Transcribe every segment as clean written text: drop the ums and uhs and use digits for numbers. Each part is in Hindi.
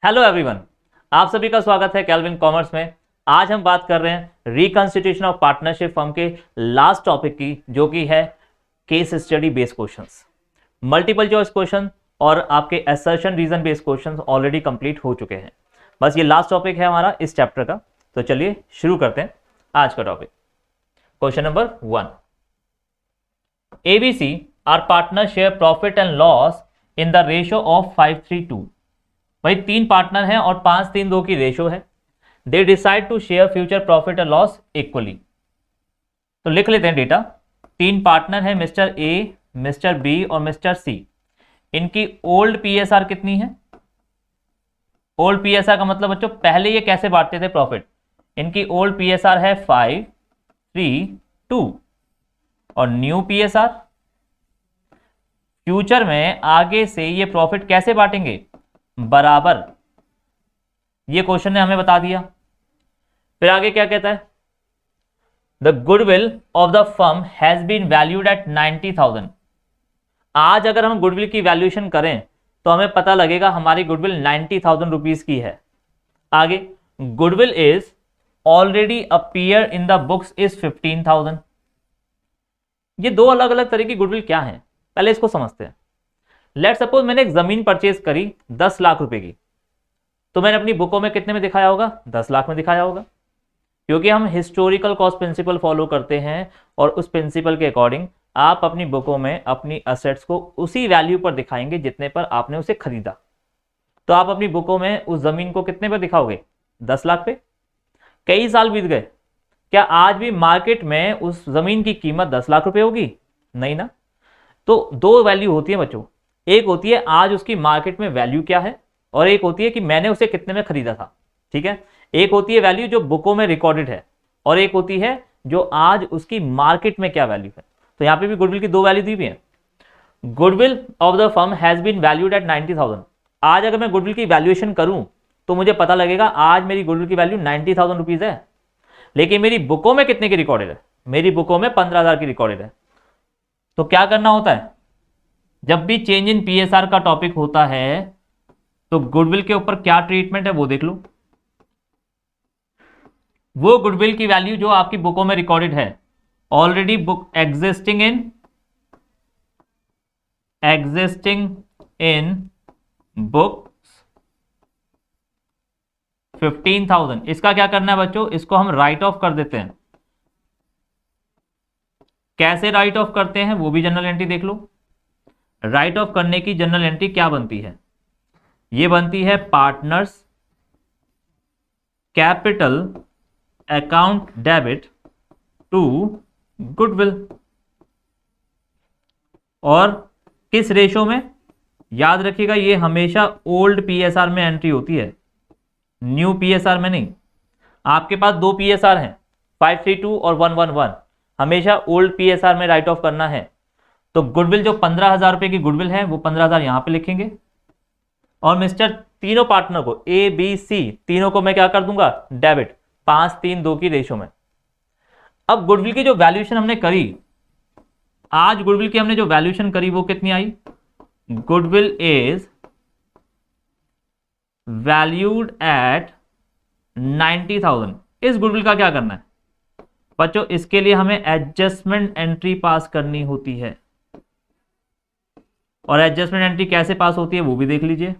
हेलो एवरीवन, आप सभी का स्वागत है केल्विन कॉमर्स में। आज हम बात कर रहे हैं रिकंस्टिट्यूशन ऑफ पार्टनरशिप फर्म के लास्ट टॉपिक की, जो कि है case study based questions. Multiple choice question और आपके assertion reason based questions already complete हो चुके हैं। बस ये लास्ट टॉपिक है हमारा इस चैप्टर का। तो चलिए शुरू करते हैं आज का topic. Question number 1, ABC are partner share profit and loss in the ratio of 5:3:2। भाई 3 पार्टनर हैं और 5:3:2 की रेशो है। They decide to share future profit and loss equally. तो लिख लेते हैं डेटा। 3 पार्टनर हैं, मिस्टर ए, मिस्टर बी और मिस्टर सी। इनकी ओल्ड पीएसआर कितनी है? ओल्ड पीएसआर का मतलब बच्चों पहले ये कैसे बांटते थे प्रॉफिट। इनकी ओल्ड पीएसआर है 5:3:2 और न्यू पीएसआर। फ्यूचर में आगे से ये प्रॉफिट कैसे बांटेंगे? बराबर। ये क्वेश्चन ने हमें बता दिया। फिर आगे क्या कहता है? The goodwill of the firm has been valued at 90,000। आज अगर हम गुडविल की वैल्यूएशन करें तो हमें पता लगेगा हमारी गुडविल 90,000 रुपीज की है। आगे goodwill is already appear in the books is 15,000। ये दो अलग अलग तरह की गुडविल क्या है, पहले इसको समझते हैं। लेट सपोज मैंने एक जमीन परचेज करी 10 लाख रुपए की, तो मैंने अपनी बुकों में कितने में दिखाया होगा? 10 लाख में दिखाया होगा, क्योंकि हम हिस्टोरिकल कॉस्ट प्रिंसिपल फॉलो करते हैं और उस प्रिंसिपल के अकॉर्डिंग आप अपनी बुकों में अपनी असेट्स को उसी वैल्यू पर दिखाएंगे जितने पर आपने उसे खरीदा। तो आप अपनी बुकों में उस जमीन को कितने पर दिखाओगे? 10 लाख पे। कई साल बीत गए, क्या आज भी मार्केट में उस जमीन की कीमत 10 लाख रुपए होगी? नहीं ना। तो दो वैल्यू होती है बच्चों, एक होती है आज उसकी मार्केट में वैल्यू क्या है, और एक होती है कि मैंने उसे कितने में खरीदा था। ठीक है, एक होती है वैल्यू जो बुकों में रिकॉर्डेड है, और एक होती है जो आज उसकी मार्केट में क्या वैल्यू है। तो यहां पे भी गुडविल की दो वैल्यू दी हुई है। Goodwill of the firm has been valued at 90,000। आज अगर मैं गुडविल की वैल्यूएशन करूं तो मुझे पता लगेगा आज मेरी गुडविल की वैल्यू 90,000 रुपीज है, लेकिन मेरी बुकों में कितने की रिकॉर्डेड है? मेरी बुकों में 15,000 की रिकॉर्डेड है। तो क्या करना होता है, जब भी चेंज इन पीएसआर का टॉपिक होता है तो गुडविल के ऊपर क्या ट्रीटमेंट है वो देख लो। वो गुडविल की वैल्यू जो आपकी बुकों में रिकॉर्डेड है, already book existing in books 15,000, इसका क्या करना है बच्चों? इसको हम राइट ऑफ कर देते हैं। कैसे राइट ऑफ करते हैं वो भी जनरल एंट्री देख लो। राइट ऑफ करने की जनरल एंट्री क्या बनती है? ये बनती है partners capital account debit to goodwill. और किस रेशो में? याद रखिएगा ये हमेशा ओल्ड पीएसआर में एंट्री होती है, न्यू पीएसआर में नहीं। आपके पास दो पीएसआर हैं, 532 और 111, हमेशा ओल्ड पीएसआर में राइट ऑफ करना है। तो गुडविल जो 15,000 रुपए की गुडविल है वो 15,000 यहां पे लिखेंगे, और मिस्टर तीनों पार्टनर को ए बी सी तीनों को मैं क्या कर दूंगा? डेबिट 5:3:2 की रेशो में। अब गुडविल की जो वैल्यूएशन हमने करी, आज गुडविल की हमने जो वैल्यूएशन करी वो कितनी आई? Goodwill is valued at 90,000। इस गुडविल का क्या करना है बच्चों? इसके लिए हमें एडजस्टमेंट एंट्री पास करनी होती है, और एडजस्टमेंट एंट्री कैसे पास होती है वो भी देख लीजिए।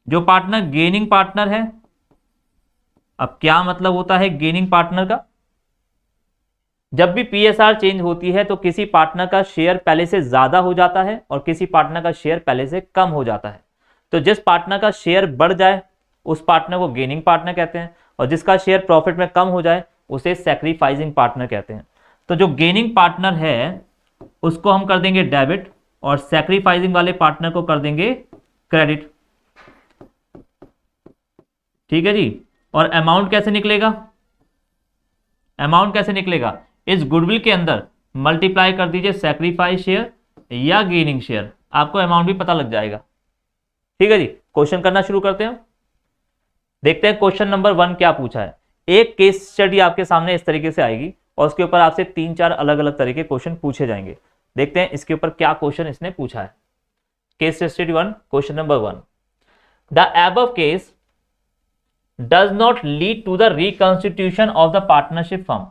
जो पार्टनर गेनिंग पार्टनर है, अब क्या मतलब होता है गेनिंग पार्टनर का? जब भी पीएसआर चेंज होती है तो किसी पार्टनर का शेयर पहले से ज्यादा हो जाता है और किसी पार्टनर का शेयर पहले से कम हो जाता है। तो जिस पार्टनर का शेयर बढ़ जाए उस पार्टनर को गेनिंग पार्टनर कहते हैं, और जिसका शेयर प्रॉफिट में कम हो जाए उसे सैक्रिफाइसिंग पार्टनर कहते हैं। तो जो गेनिंग पार्टनर है उसको हम कर देंगे डेबिट, और सैक्रिफाइसिंग वाले पार्टनर को कर देंगे क्रेडिट। ठीक है जी। और अमाउंट कैसे निकलेगा? अमाउंट कैसे निकलेगा? इस गुडविल के अंदर मल्टीप्लाई कर दीजिए सैक्रिफाइस शेयर या गेनिंग शेयर, आपको अमाउंट भी पता लग जाएगा। ठीक है जी, क्वेश्चन करना शुरू करते हैं। देखते हैं क्वेश्चन नंबर 1 क्या पूछा है। एक केस स्टडी आपके सामने इस तरीके से आएगी और उसके ऊपर आपसे 3-4 अलग अलग तरह के क्वेश्चन पूछे जाएंगे। देखते हैं इसके ऊपर क्या क्वेश्चन इसने पूछा है। Case study 1, question number 1। The above case does not lead to the reconstitution of the partnership firm.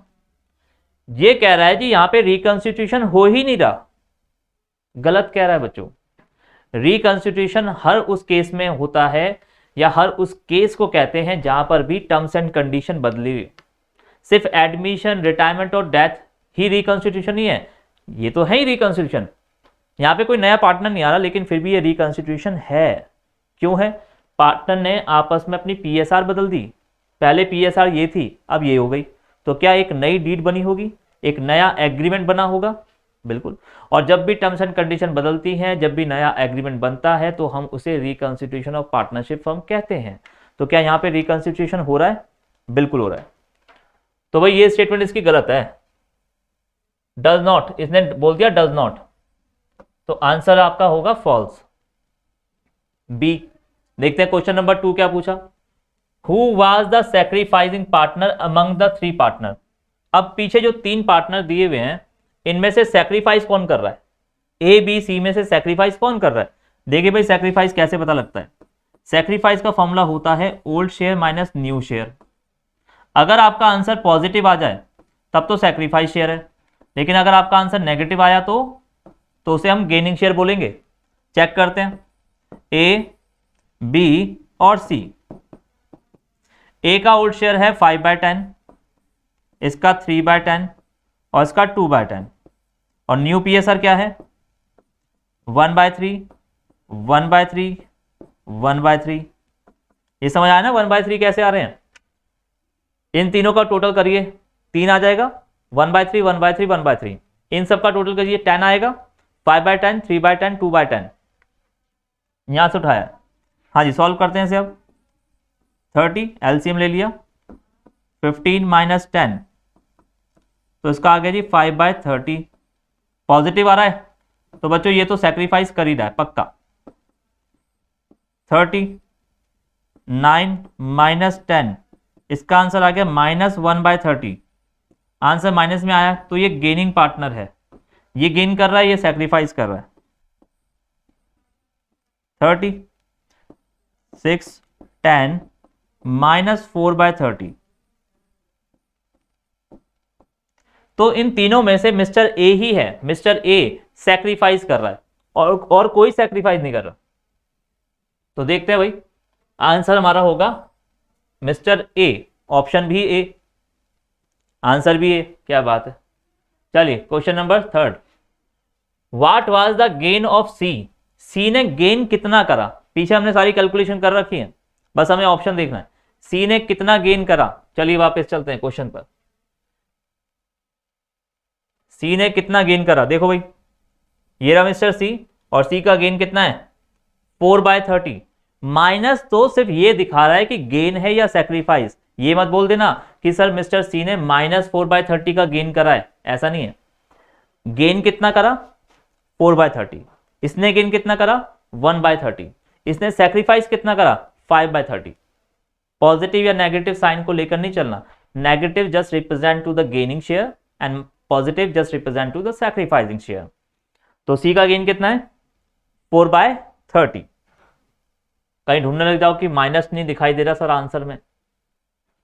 ये कह रहा है जी यहां पे रिकॉन्स्टिट्यूशन हो ही नहीं रहा, गलत कह रहा है बच्चों। रिकॉन्स्टिट्यूशन हर उस केस में होता है, या हर उस केस को कहते हैं जहां पर भी टर्म्स एंड कंडीशन बदली हुई। सिर्फ एडमिशन, रिटायरमेंट और डेथ ही रिकॉन्स्टिट्यूशन नहीं है, ये तो है ही रिकॉन्स्टिट्यूशन। यहाँ पे कोई नया पार्टनर नहीं आ रहा, लेकिन फिर भी ये रिकॉन्स्टिट्यूशन है। क्यों है? पार्टनर ने आपस में अपनी पीएसआर बदल दी, पहले पीएसआर ये थी, अब ये हो गई, तो क्या एक नई डीड बनी होगी, एक नया एग्रीमेंट बना होगा? बिल्कुल। और जब भी टर्म्स एंड कंडीशन बदलती हैं, जब भी नया एग्रीमेंट बनता है, तो हम उसे रिकॉन्स्टिट्यूशन ऑफ पार्टनरशिप फर्म कहते हैं। तो क्या यहाँ पे रिकॉन्स्टिट्यूशन हो रहा है? बिल्कुल हो रहा है। तो भाई ये स्टेटमेंट इसकी गलत है। डज नॉट, इसने बोल दिया डज नॉट, तो आंसर आपका होगा फॉल्स, बी। देखते हैं क्वेश्चन नंबर 2 क्या पूछा। Who was the sacrificing partner among the 3 partner. अब पीछे जो 3 पार्टनर दिए हुए हैं, इनमें से सैक्रिफाइस कौन कर रहा है? ए बी सी में से सैक्रिफाइस कौन कर रहा है? देखिए भाई, सैक्रिफाइस कैसे पता लगता है? सैक्रिफाइस का फॉर्मूला होता है old share minus new share. अगर आपका आंसर पॉजिटिव आ जाए तब तो सैक्रिफाइस शेयर है, लेकिन अगर आपका आंसर नेगेटिव आया तो उसे हम गेनिंग शेयर बोलेंगे। चेक करते हैं, ए बी और सी। ए का ओल्ड शेयर है 5/10, इसका 3/10 और इसका 2/10, और न्यू पीएसआर क्या है? 1/3, 1/3, 1/3। ये समझ आया ना 1/3 कैसे आ रहे हैं? इन तीनों का टोटल करिए, 3 आ जाएगा, 1/3, 1/3, 1/3। इन सब का टोटल करिए, 10 आएगा, 5/10, 3/10, 2/10। यहां से उठाया। हाँ जी, सॉल्व करते हैं इसे अब। 30 एलसीएम ले लिया, 15 माइनस 10, तो इसका आ गया जी 5/30। पॉजिटिव आ रहा है, तो बच्चों ये तो सैक्रिफाइस कर ही रहा है पक्का। 39 माइनस 10, इसका आंसर आ गया -1/30। आंसर माइनस में आया, तो ये गेनिंग पार्टनर है, ये गेन कर रहा है, ये सैक्रिफाइस कर रहा है। 36 10 -4/30। तो इन तीनों में से मिस्टर ए ही है, मिस्टर ए सैक्रिफाइस कर रहा है, और कोई सैक्रिफाइस नहीं कर रहा। तो देखते हैं भाई, आंसर हमारा होगा मिस्टर ए, ऑप्शन भी ए, आंसर भी ए। क्या बात है। चलिए question number 3। What was the gain of C. C ने गेन कितना करा? पीछे हमने सारी कैलकुलेशन कर रखी है, बस हमें ऑप्शन देखना है। सी ने कितना गेन करा? चलिए वापस चलते हैं क्वेश्चन पर। सी ने कितना गेन करा? देखो भाई, ये रहा मिस्टर सी, और सी का गेन कितना है? 4/30। माइनस तो सिर्फ ये दिखा रहा है कि गेन है या सैक्रिफाइस। ये मत बोल देना कि सर मिस्टर सी ने -4/30 का गेन करा है, ऐसा नहीं है। गेन कितना करा? 4/30। इसने गेन कितना करा? 1/30। इसने सैक्रिफाइस कितना करा? 5/30। पॉजिटिव या नेगेटिव साइन को लेकर नहीं चलना। Negative just represent to the gaining share and positive just represent to the sacrificing share. तो सी का गेन कितना है? 4/30। कहीं ढूंढने लग जाओ कि माइनस नहीं दिखाई दे रहा सर आंसर में।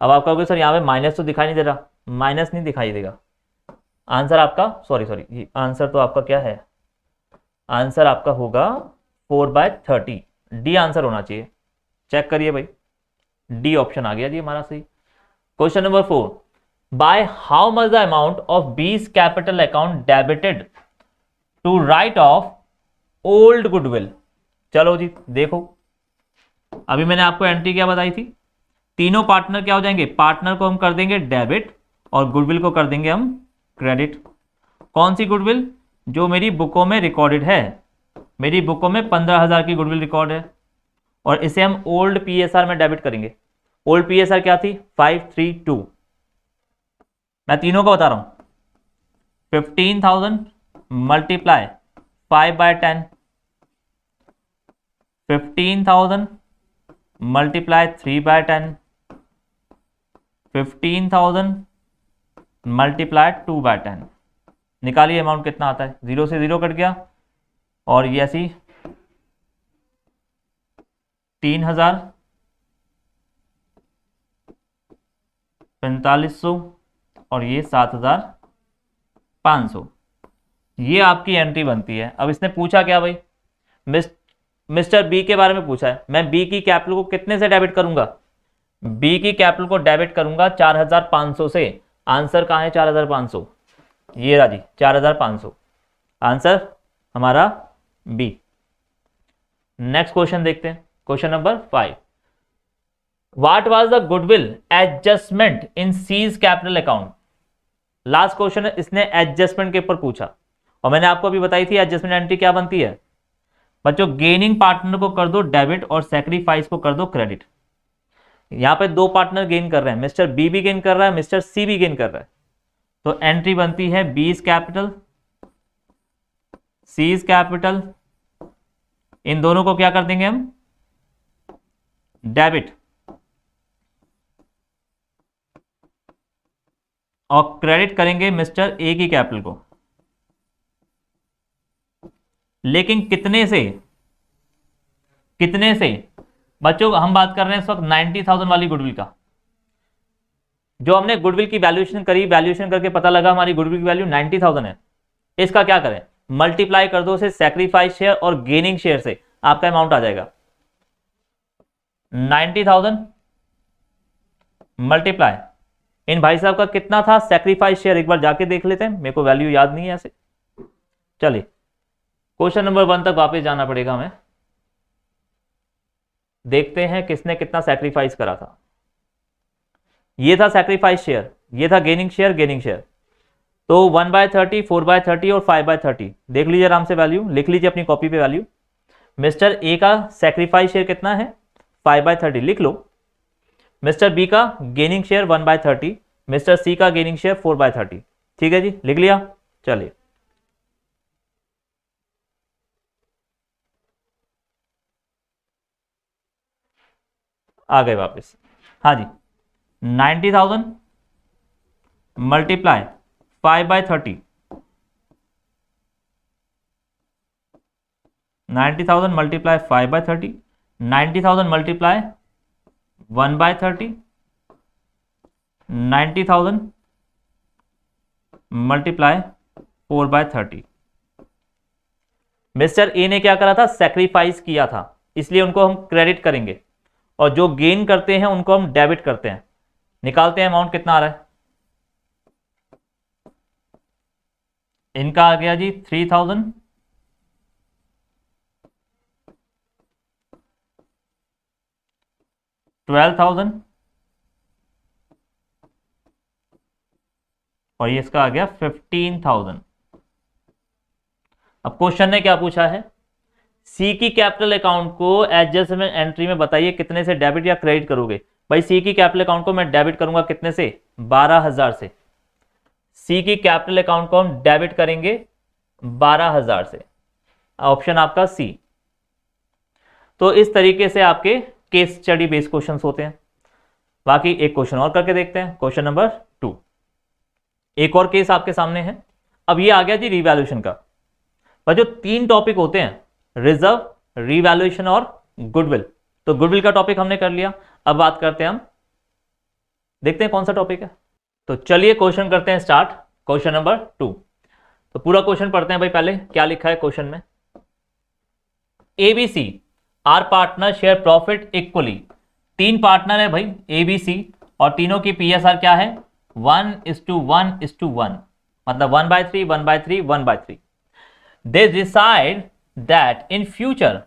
अब आप कहोगे सर यहाँ पे माइनस तो दिखाई नहीं दे रहा, माइनस नहीं दिखाई देगा। आंसर आपका सॉरी आंसर तो आपका क्या है? आंसर आपका होगा 4/30। डी आंसर होना चाहिए। चेक करिए भाई, डी ऑप्शन आ गया जी हमारा सही। Question number 4। By how much the amount of B's capital account debited to write off old goodwill. चलो जी देखो, अभी मैंने आपको एंट्री क्या बताई थी? तीनों पार्टनर क्या हो जाएंगे? पार्टनर को हम कर देंगे डेबिट और गुडविल को कर देंगे हम क्रेडिट। कौन सी गुडविल? जो मेरी बुकों में रिकॉर्डेड है। मेरी बुकों में 15,000 की गुडविल रिकॉर्ड है, और इसे हम ओल्ड पीएसआर में डेबिट करेंगे। ओल्ड पीएसआर क्या थी? 532। मैं तीनों को बता रहा हूं। 15,000 मल्टीप्लाई 5/10, 15,000 मल्टीप्लाई 3/10, 15,000 मल्टीप्लाई 2/10। निकालिए अमाउंट कितना आता है। 0 से 0 कट गया, और ये ऐसी 3,000, 4500 और ये 7,500। ये आपकी एंट्री बनती है। अब इसने पूछा क्या भाई, मिस्टर बी के बारे में पूछा है। मैं बी की कैपिटल को कितने से डेबिट करूंगा, बी की कैपिटल को डेबिट करूंगा 4,500 से। आंसर कहाँ है 4,500, ये रहा जी 4,500, आंसर हमारा बी। नेक्स्ट क्वेश्चन देखते हैं, question number 5। What was the goodwill adjustment in seas capital account. Last question है, इसने एडजस्टमेंट के ऊपर पूछा और मैंने आपको अभी बताई थी एडजस्टमेंट एंट्री क्या बनती है बच्चों। गेनिंग पार्टनर को कर दो डेबिट और सैक्रिफाइस को कर दो क्रेडिट। यहां पे दो पार्टनर गेन कर रहे हैं, मिस्टर बी भी गेन कर रहा है, मिस्टर सी भी गेन कर रहा है। तो एंट्री बनती है बीज कैपिटल, सीज कैपिटल, इन दोनों को क्या कर देंगे हम, डेबिट, और क्रेडिट करेंगे मिस्टर ए की कैपिटल को। लेकिन कितने से, कितने से बच्चों, हम बात कर रहे हैं इस वक्त 90,000 वाली गुडविल का। जो हमने गुडविल की वैल्यूएशन करी, वैल्यूएशन करके पता लगा हमारी गुडविल की वैल्यू 90,000 है। इसका क्या करें, मल्टीप्लाई कर दो से सैक्रिफाइस शेयर और गेनिंग शेयर से, आपका अमाउंट आ जाएगा 90,000 मल्टीप्लाई, इन भाई साहब का कितना था सैक्रिफाइस शेयर, एक बार जाके देख लेते हैं, मेरे को वैल्यू याद नहीं है ऐसे। चलिए क्वेश्चन नंबर 1 तक वापस जाना पड़ेगा हमें, देखते हैं किसने कितना सैक्रिफाइस करा था। ये था सैक्रिफाइस शेयर, ये था गेनिंग शेयर, गेनिंग शेयर। तो 1/30, 4/30 और 5/30 देख लीजिए आराम से, वैल्यू लिख लीजिए अपनी कॉपी पे वैल्यू। मिस्टर ए का सैक्रिफाइस शेयर कितना है 5/30 लिख लो, मिस्टर बी का गेनिंग शेयर 1/30, मिस्टर सी का गेनिंग शेयर 4/30। ठीक है जी, लिख लिया। चलिए आ गए वापस। हाँ जी, 90,000 multiply 5/30, 90,000 multiply 5/30, 90,000 multiply 1/30, 90,000 multiply 4/30। Mister A ने क्या करा था, सैक्रिफाइस किया था, इसलिए उनको हम क्रेडिट करेंगे, और जो गेन करते हैं उनको हम डेबिट करते हैं। निकालते हैं अमाउंट कितना आ रहा है, इनका आ गया जी 3,000, 12,000 और ये इसका आ गया 15,000। अब क्वेश्चन ने क्या पूछा है, सी की कैपिटल अकाउंट को एडजस्टमेंट एंट्री में बताइए कितने से डेबिट या क्रेडिट करोगे। भाई सी की कैपिटल अकाउंट को मैं डेबिट करूंगा कितने से, 12,000 से। सी की कैपिटल अकाउंट को हम डेबिट करेंगे 12,000 से, ऑप्शन आपका सी। तो इस तरीके से आपके केस स्टडी बेस्ड क्वेश्चंस होते हैं। बाकी एक क्वेश्चन और करके देखते हैं, क्वेश्चन नंबर 2। एक और केस आपके सामने है। अब ये आ गया जी रिवैल्यूएशन का। पर जो 3 टॉपिक होते हैं, रिजर्व, रिवैल्यूएशन और गुडविल, तो गुडविल का टॉपिक हमने कर लिया। अब बात करते हैं हम, देखते हैं कौन सा टॉपिक है। तो चलिए क्वेश्चन करते हैं स्टार्ट, क्वेश्चन नंबर 2। तो पूरा क्वेश्चन पढ़ते हैं भाई। पहले क्या लिखा है क्वेश्चन में, ABC are partner share profit equally. 3 partner है भाई ABC, और तीनों की PSR क्या है 1:1:1, मतलब 1/3, 1/3, 1/3। They decide that in future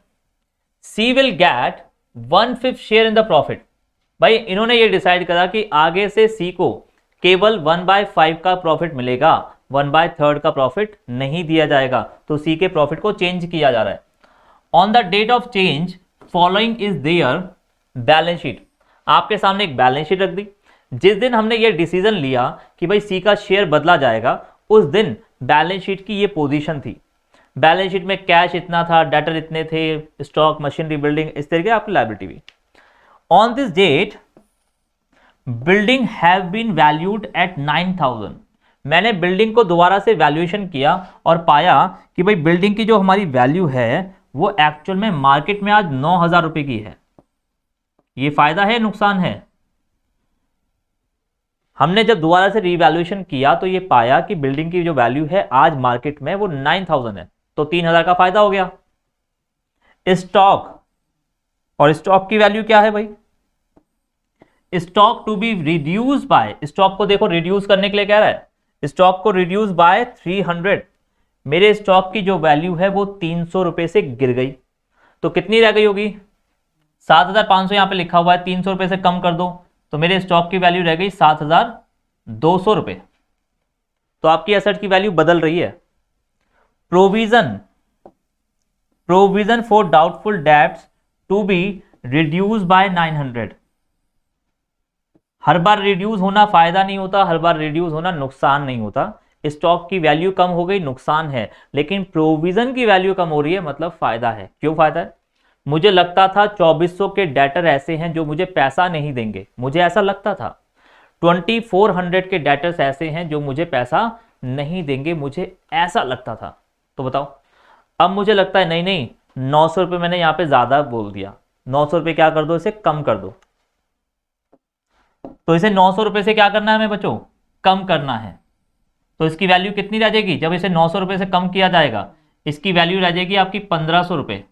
C will get 1/5 share in the profit. भाई इन्होंने ये डिसाइड करा कि आगे से C को केवल 1/5 का प्रॉफिट मिलेगा, 1/3 का प्रॉफिट नहीं दिया जाएगा। तो C के प्रॉफिट को चेंज किया जा रहा है। On the date of change following is their balance sheet. आपके सामने एक बैलेंस शीट रख दी। जिस दिन हमने ये डिसीजन लिया कि भाई C का शेयर बदला जाएगा, उस दिन बैलेंस शीट की ये पोजीशन थी। बैलेंस शीट में कैश इतना था, डेटर इतने थे, स्टॉक, मशीनरी, बिल्डिंग, इस तरीके आपकी लायबिलिटी भी। On this date building have been valued at 9,000। मैंने बिल्डिंग को दोबारा से वैल्यूएशन किया और पाया कि भाई बिल्डिंग की जो हमारी वैल्यू है वो एक्चुअल में मार्केट में आज 9,000 रुपए की है। ये फायदा है नुकसान है? हमने जब दोबारा से रीवैल्यूएशन किया तो ये पाया कि बिल्डिंग की जो वैल्यू है आज मार्केट में वो 9000 है, तो 3000 का फायदा हो गया। स्टॉक, और स्टॉक की वैल्यू क्या है भाई? Stock to be reduce by, stock को देखो रिड्यूस करने के लिए कह रहा है, स्टॉक को रिड्यूस बाय 300। मेरे स्टॉक की जो वैल्यू है वो 300 रुपए से गिर गई, तो कितनी रह गई होगी? 7500 यहां पे लिखा हुआ है, 300 रुपए से कम कर दो तो मेरे स्टॉक की वैल्यू रह गई 7200 रुपए। तो आपकी एसेट की वैल्यू बदल रही है। Provision, provision for doubtful debts to be reduce by 900। हर बार रिड्यूस होना फायदा नहीं होता, हर बार रिड्यूस होना नुकसान नहीं होता। स्टॉक की वैल्यू कम हो गई नुकसान है, लेकिन प्रोविजन की वैल्यू कम हो रही है मतलब फायदा है। क्यों फायदा है? मुझे लगता था 2400 के डेटर ऐसे हैं जो मुझे पैसा नहीं देंगे, मुझे ऐसा लगता था 2400 के डेटर्स ऐसे हैं जो मुझे पैसा नहीं देंगे, मुझे ऐसा लगता था। तो बताओ, अब मुझे लगता है नहीं नहीं 900 रुपये मैंने यहाँ पे ज़्यादा बोल दिया, 900 रुपये क्या कर दो, इसे कम कर दो। तो इसे 900 रुपये से क्या करना है हमें बच्चों? कम करना है। तो इसकी वैल्यू कितनी रह जाएगी जब इसे 900 रुपये से कम किया जाएगा? इसकी वैल्यू रह जाएगी आपकी 1500 रुपये।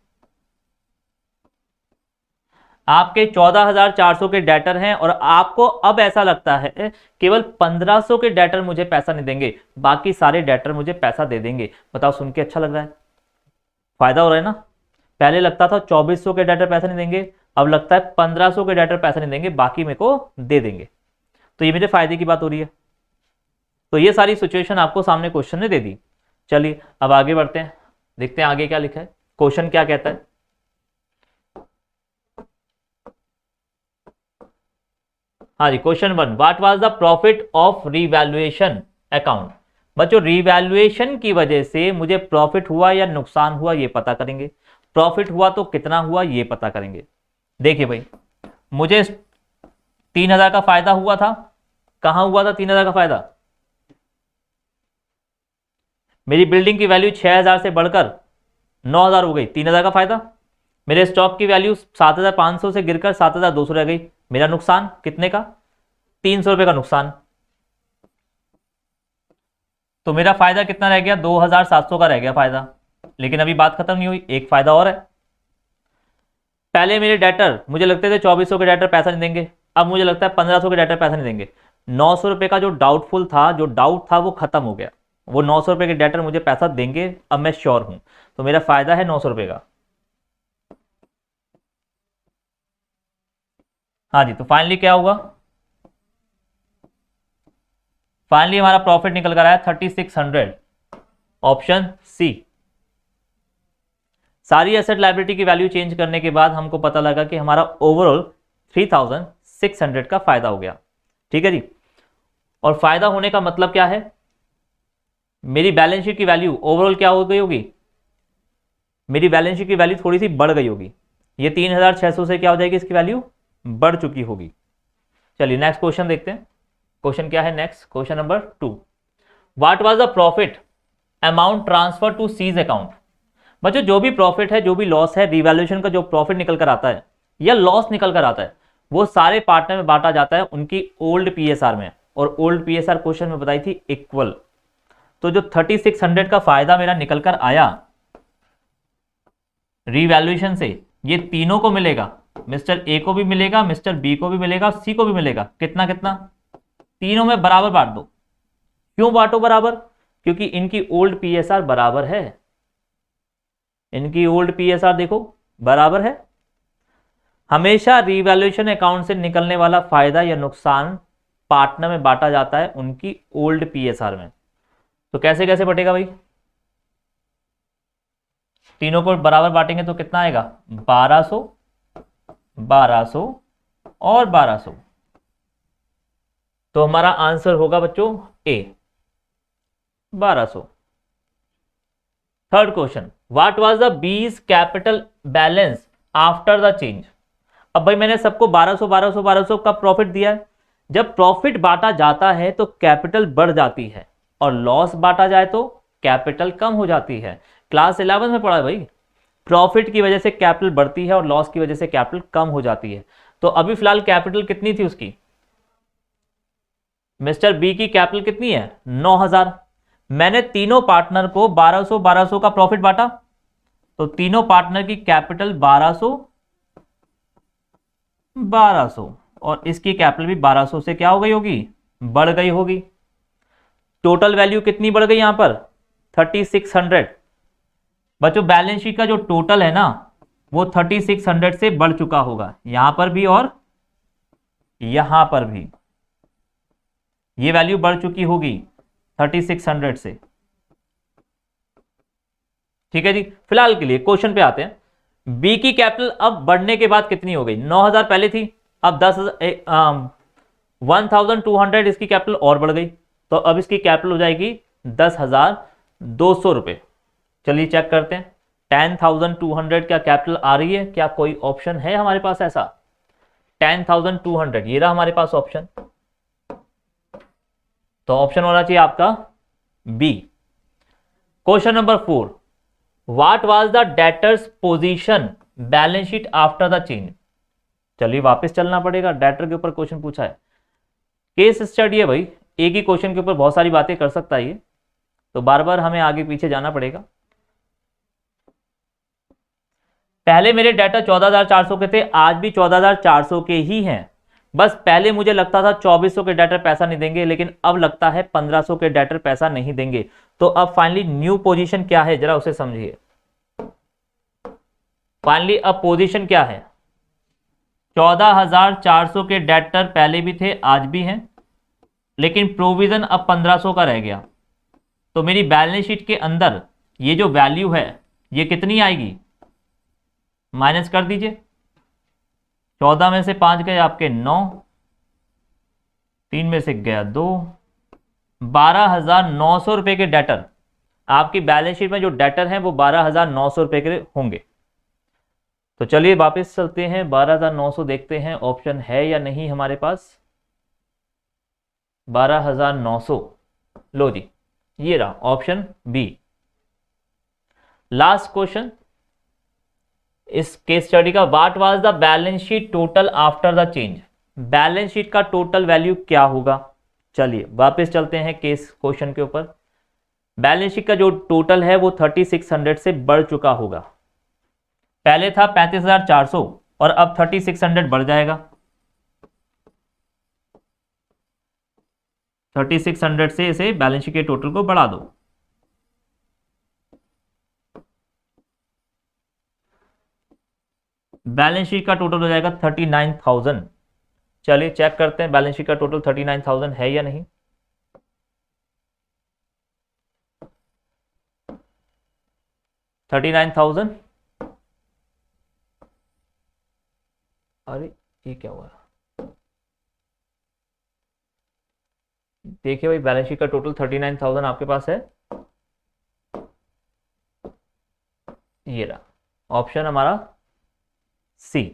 आपके 14400 के डेटर हैं और आपको अब ऐसा लगता है केवल 1500 के डेटर मुझे पैसा नहीं देंगे, बाकी सारे डेटर मुझे पैसा दे देंगे। बताओ, सुन के अच्छा लग रहा है? फायदा हो रहा है ना? पहले लगता था 2400 के डेटर पैसा नहीं देंगे, अब लगता है 1500 के डेटर पैसा नहीं देंगे, बाकी मेरे को दे देंगे। तो ये मेरे फायदे की बात हो रही है। तो ये सारी सिचुएशन आपको सामने क्वेश्चन ने दे दी। चलिए अब आगे बढ़ते हैं, देखते हैं आगे क्या लिखा है, क्वेश्चन क्या कहता है। हाँ जी, question 1, what was the profit of revaluation account. बच्चों, रीवैल्यूएशन की वजह से मुझे प्रॉफिट हुआ या नुकसान हुआ ये पता करेंगे। प्रॉफिट हुआ तो कितना हुआ ये पता करेंगे। देखिए भाई, मुझे 3000 का फायदा हुआ था। कहां हुआ था 3000 का फायदा? मेरी बिल्डिंग की वैल्यू 6000 से बढ़कर 9000 हो गई, 3000 का फायदा। मेरे स्टॉक की वैल्यू 7500 से गिरकर 7200 रह गई, मेरा नुकसान कितने का? 300 रुपए का नुकसान। तो मेरा फायदा कितना रह गया? 2700 का रह गया फायदा। लेकिन अभी बात खत्म नहीं हुई, एक फायदा और है। पहले मेरे डेटर मुझे लगते थे 2400 के डेटर पैसा नहीं देंगे, अब मुझे लगता है 1500 के डेटर पैसा नहीं देंगे। 900 रुपए का जो डाउटफुल था, जो डाउट था वो खत्म हो गया, वो 900 रुपए के डेटर मुझे पैसा देंगे, अब मैं श्योर हूं। तो मेरा फायदा है 900 रुपए का। हाँ जी, तो फाइनली क्या हुआ? फाइनली हमारा प्रॉफिट निकल कर आया 3600, ऑप्शन सी। सारी एसेट लायबिलिटी की वैल्यू चेंज करने के बाद हमको पता लगा कि हमारा ओवरऑल 3600 का फायदा हो गया। ठीक है जी। और फायदा होने का मतलब क्या है? मेरी बैलेंस शीट की वैल्यू ओवरऑल क्या हो गई होगी? मेरी बैलेंस शीट की वैल्यू थोड़ी सी बढ़ गई होगी। ये 3600 से क्या हो जाएगी? इसकी वैल्यू बढ़ चुकी होगी। चलिए नेक्स्ट क्वेश्चन देखते हैं। क्वेश्चन क्या है next? Question number 2, what was the profit amount transfer to C's account. बच्चों, जो भी प्रॉफिट है, जो भी लॉस है, रिवैल्यूएशन का जो प्रॉफिट निकल कर आता है या लॉस निकल कर आता है, वो सारे पार्टनर में बांटा जाता है उनकी ओल्ड पीएसआर में। और ओल्ड पीएसआर क्वेश्चन में बताई थी इक्वल। तो जो 3600 का फायदा मेरा निकल कर आया रिवैल्यूएशन से, ये तीनों को मिलेगा। मिस्टर ए को भी मिलेगा, मिस्टर बी को भी मिलेगा, सी को भी मिलेगा। कितना कितना? तीनों में बराबर बांट दो। क्यों बांटो बराबर? क्योंकि इनकी ओल्ड पीएसआर बराबर है। इनकी ओल्ड पीएसआर देखो बराबर है। हमेशा रिवैल्यूएशन अकाउंट से निकलने वाला फायदा या नुकसान पार्टनर में बांटा जाता है उनकी ओल्ड पीएसआर में। तो कैसे कैसे बटेगा भाई? तीनों को बराबर बांटेंगे तो कितना आएगा? 1200, 1200 और 1200। तो हमारा आंसर होगा बच्चों ए, 1200। Third question, what was the bees capital balance after the change. अब भाई मैंने सबको 1200 1200 1200 का प्रॉफिट दिया है। जब प्रॉफिट बांटा जाता है तो कैपिटल बढ़ जाती है, और लॉस बांटा जाए तो कैपिटल कम हो जाती है। क्लास 11 में पढ़ा है भाई, प्रॉफिट की वजह से कैपिटल बढ़ती है और लॉस की वजह से कैपिटल कम हो जाती है। तो अभी फिलहाल कैपिटल कितनी थी उसकी, मिस्टर बी की कैपिटल कितनी है 9000। मैंने तीनों पार्टनर को 1200 1200 का प्रॉफिट बांटा, तो तीनों पार्टनर की कैपिटल 1200 1200 और इसकी कैपिटल भी 1200 से क्या हो गई होगी, बढ़ गई होगी। टोटल वैल्यू कितनी बढ़ गई यहां पर 3600। बच्चों बैलेंस शीट का जो टोटल है ना वो 3600 से बढ़ चुका होगा, यहां पर भी और यहां पर भी ये वैल्यू बढ़ चुकी होगी 3600 से। ठीक है जी, फिलहाल के लिए क्वेश्चन पे आते हैं। बी की कैपिटल अब बढ़ने के बाद कितनी हो गई, 9000 पहले थी, अब 1200 इसकी कैपिटल और बढ़ गई, तो अब इसकी कैपिटल हो जाएगी 10,200 रुपए। चलिए चेक करते हैं 10,200 क्या कैपिटल आ रही है, क्या कोई ऑप्शन है हमारे पास ऐसा 10,200, ये रहा हमारे पास ऑप्शन, तो ऑप्शन होना चाहिए आपका B. Question number 4, what was the debtors position balance sheet after the change. चलिए वापस चलना पड़ेगा, डेटर के ऊपर क्वेश्चन पूछा है, केस स्टडी है भाई, एक ही क्वेश्चन के ऊपर बहुत सारी बातें कर सकता है ये, तो बार बार हमें आगे पीछे जाना पड़ेगा। पहले मेरे डाटा 14,400 के थे, आज भी 14,400 के ही हैं, बस पहले मुझे लगता था 2400 के डाटर पैसा नहीं देंगे, लेकिन अब लगता है 1500 के डाटर पैसा नहीं देंगे। तो अब फाइनली न्यू पोजीशन क्या है जरा उसे समझिए। फाइनली अब पोजीशन क्या है, 14,400 के डाटर पहले भी थे आज भी हैं, लेकिन प्रोविजन अब 1500 का रह गया, तो मेरी बैलेंस शीट के अंदर ये जो वैल्यू है ये कितनी आएगी, माइनस कर दीजिए, 14 में से 5 गए आपके 9, 3 में से गया 2, 12,900 रुपए के डेटर, आपकी बैलेंस शीट में जो डेटर हैं वो 12,900 रुपए के होंगे। तो चलिए वापस चलते हैं, 12,900 देखते हैं ऑप्शन है या नहीं हमारे पास, 12,900, लो जी ये रहा ऑप्शन बी। लास्ट क्वेश्चन इस केस स्टडी का, what was the balance sheet total after the change, balance sheet का टोटल वैल्यू क्या होगा। चलिए वापस चलते हैं केस क्वेश्चन के ऊपर, बैलेंस शीट का जो टोटल है वो 3600 से बढ़ चुका होगा, पहले था 35,400 और अब 3600 बढ़ जाएगा, 3600 से इसे बैलेंस शीट के टोटल को बढ़ा दो, बैलेंस शीट का टोटल हो जाएगा 39,000। चलिए चेक करते हैं बैलेंस शीट का टोटल 39,000 है या नहीं। $39,000, अरे ये क्या हुआ, देखिए भाई बैलेंस शीट का टोटल 39,000 आपके पास है, ये रहा ऑप्शन हमारा सी।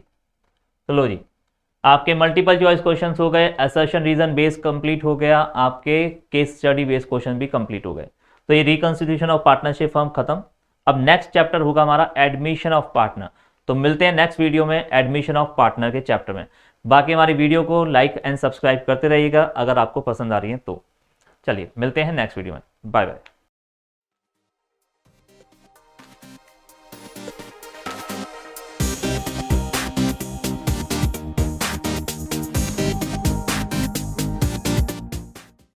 चलो जी, आपके मल्टीपल चॉइस क्वेश्चंस हो गए, असर्शन रीजन बेस कंप्लीट हो गया, आपके केस स्टडी बेस क्वेश्चन भी कंप्लीट हो गए। तो ये रिकंस्टिट्यूशन ऑफ पार्टनरशिप फर्म खत्म। अब नेक्स्ट चैप्टर होगा हमारा एडमिशन ऑफ पार्टनर, तो मिलते हैं नेक्स्ट वीडियो में एडमिशन ऑफ पार्टनर के चैप्टर में। बाकी हमारी वीडियो को लाइक एंड सब्सक्राइब करते रहिएगा अगर आपको पसंद आ रही है तो। चलिए मिलते हैं नेक्स्ट वीडियो में, बाय बाय।